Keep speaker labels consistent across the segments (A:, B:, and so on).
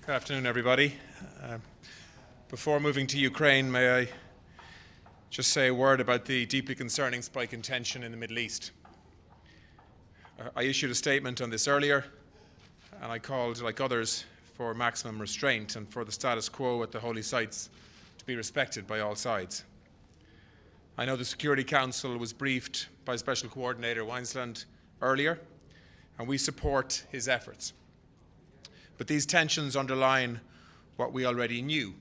A: Good afternoon, everybody. Before moving to Ukraine, may I just say a word about the deeply concerning spike in tension in the Middle East. I issued a statement on this earlier, and I called, like others, for maximum restraint and for the status quo at the holy sites to be respected by all sides. I know the Security Council was briefed by Special Coordinator Winesland earlier, and we support his efforts. But these tensions underline what we already knew.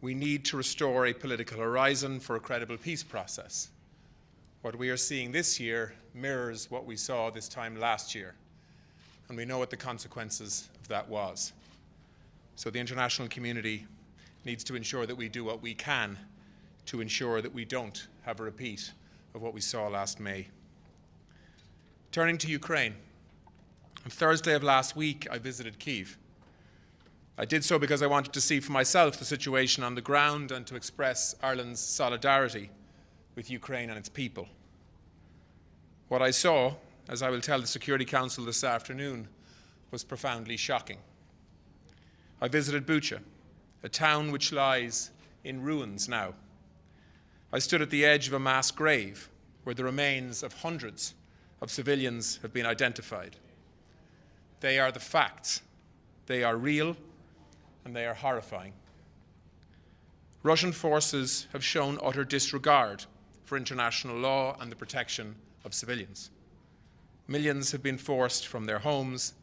A: We need to restore a political horizon for a credible peace process. What we are seeing this year mirrors what we saw this time last year, and we know what the consequences of that was. So the international community needs to ensure that we do what we can to ensure that we don't have a repeat of what we saw last May. Turning to Ukraine, on Thursday of last week, I visited Kyiv. I did so because I wanted to see for myself the situation on the ground and to express Ireland's solidarity with Ukraine and its people. What I saw, as I will tell the Security Council this afternoon, was profoundly shocking. I visited Bucha, a town which lies in ruins now. I stood at the edge of a mass grave where the remains of hundreds of civilians have been identified. They are the facts. They are real, and they are horrifying. Russian forces have shown utter disregard for international law and the protection of civilians. Millions have been forced from their homes.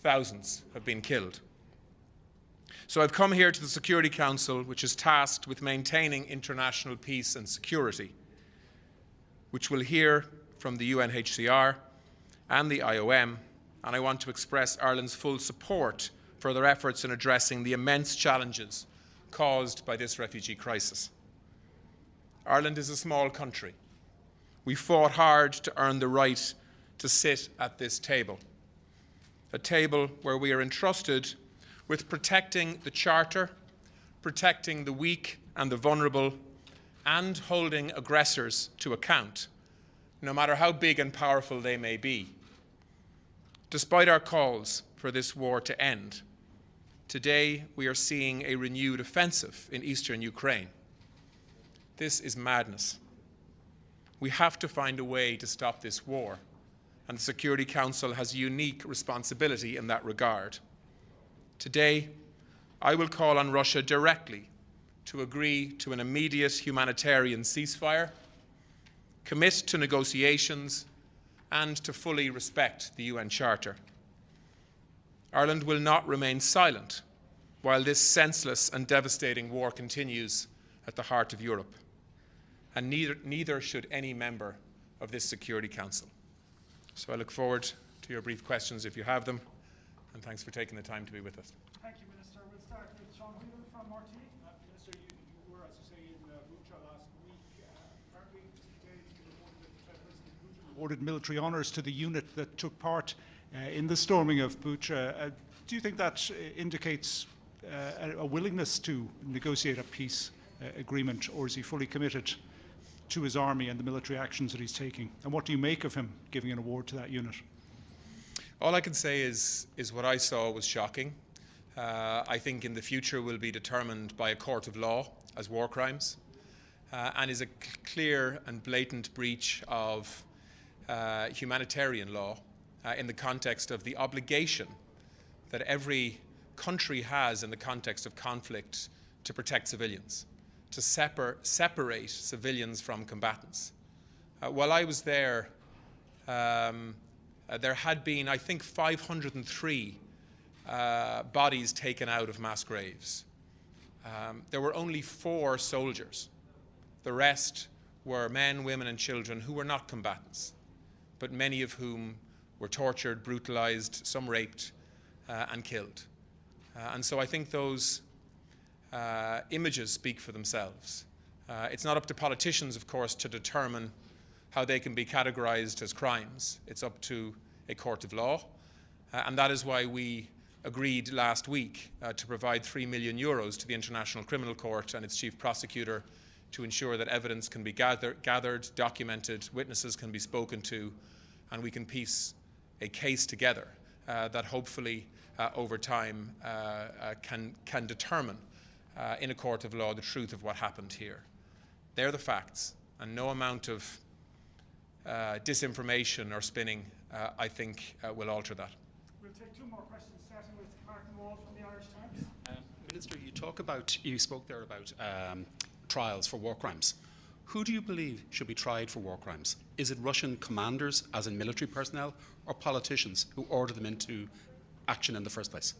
A: Thousands have been killed. So I've come here to the Security Council, which is tasked with maintaining international peace and security, which will hear from the UNHCR and the IOM, and I want to express Ireland's full support for their efforts in addressing the immense challenges caused by this refugee crisis. Ireland is a small country. We fought hard to earn the right to sit at this table, a table where we are entrusted with protecting the Charter, protecting the weak and the vulnerable, and holding aggressors to account, no matter how big and powerful they may be. Despite our calls for this war to end, today we are seeing a renewed offensive in eastern Ukraine. This is madness. We have to find a way to stop this war, and the Security Council has a unique responsibility in that regard. Today, I will call on Russia directly to agree to an immediate humanitarian ceasefire, commit to negotiations, and to fully respect the UN Charter. Ireland will not remain silent while this senseless and devastating war continues at the heart of Europe, and neither should any member of this Security Council. So I look forward to your brief questions if you have them, and thanks for taking the time to be with us.
B: Thank you, Minister. We'll start with Sean Whelan from RT.
C: Minister, you were, as you say, in Bucha last week. Apparently today it's been reported that President Putin awarded military honours to the unit that took part in the storming of Bucha. Do you think that indicates a willingness to negotiate a peace agreement, or is he fully committed to his army and the military actions that he's taking? And what do you make of him giving an award to that unit?
A: All I can say is what I saw was shocking. I think in the future will be determined by a court of law as war crimes, and is a clear and blatant breach of humanitarian law in the context of the obligation that every country has in the context of conflict to protect civilians, to separate civilians from combatants. While I was there, there had been, I think, 503 bodies taken out of mass graves. There were only 4 soldiers. The rest were men, women, and children who were not combatants, but many of whom were tortured, brutalized, some raped, and killed. And so I think those images speak for themselves. It's not up to politicians, of course, to determine how they can be categorized as crimes. It's up to a court of law, and that is why we agreed last week to provide €3 million to the International Criminal Court and its chief prosecutor to ensure that evidence can be gathered, documented, witnesses can be spoken to, and we can piece a case together that hopefully over time can determine in a court of law the truth of what happened here. They're the facts, and no amount of disinformation or spinning, I think, will alter that.
B: We'll take two more questions, starting with Martin Wall from the Irish Times.
D: Minister, you spoke there about trials for war crimes. Who do you believe should be tried for war crimes? Is it Russian commanders, as in military personnel, or politicians who order them into action in the first place?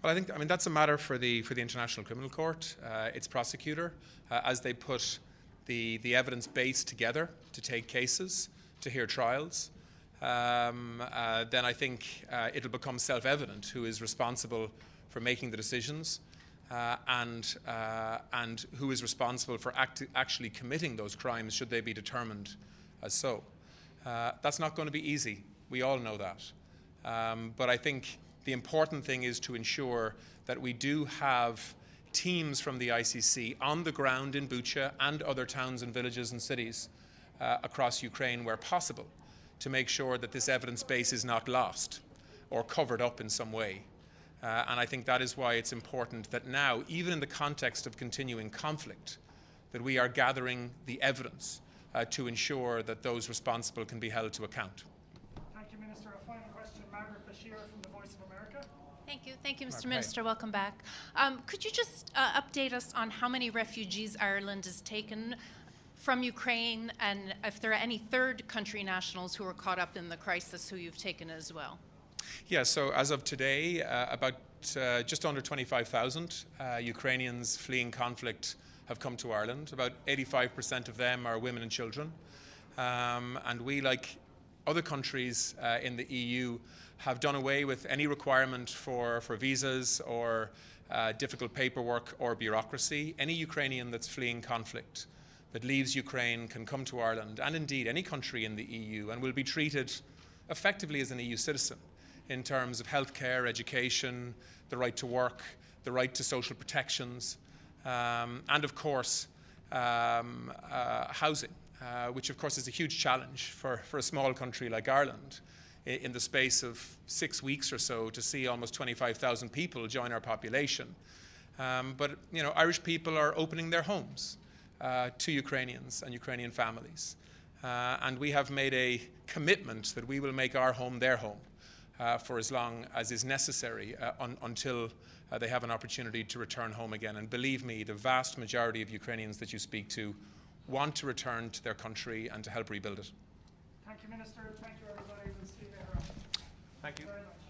A: Well, I mean that's a matter for the International Criminal Court, its prosecutor, as they put the evidence base together to take cases, to hear trials. Then I think it'll become self-evident who is responsible for making the decisions and who is responsible for actually committing those crimes should they be determined as so. That's not going to be easy. We all know that. But I think the important thing is to ensure that we do have teams from the ICC on the ground in Bucha and other towns and villages and cities across Ukraine where possible to make sure that this evidence base is not lost or covered up in some way. And I think that is why it's important that now, even in the context of continuing conflict, that we are gathering the evidence to ensure that those responsible can be held to account.
B: Thank you, Minister. A final question, Margaret Bashir from the Voice of America.
E: Thank you, Mr. Minister. Welcome back. Could you just update us on how many refugees Ireland has taken from Ukraine, and if there are any third country nationals who are caught up in the crisis who you've taken as well?
A: Yeah, so as of today, about just under 25,000 Ukrainians fleeing conflict have come to Ireland. About 85% of them are women and children. And we, like other countries in the EU, have done away with any requirement for visas or difficult paperwork or bureaucracy. Any Ukrainian that's fleeing conflict that leaves Ukraine can come to Ireland, and indeed any country in the EU, and will be treated effectively as an EU citizen in terms of healthcare, education, the right to work, the right to social protections, and of course housing, which of course is a huge challenge for a small country like Ireland. In the space of 6 weeks or so, to see almost 25,000 people join our population. But you know, Irish people are opening their homes to Ukrainians and Ukrainian families. And we have made a commitment that we will make our home their home for as long as is necessary until they have an opportunity to return home again. And believe me, the vast majority of Ukrainians that you speak to want to return to their country and to help rebuild it.
B: Thank you, Minister. Thank you, everybody. We'll see you later on.
A: Thank you.
B: Very much.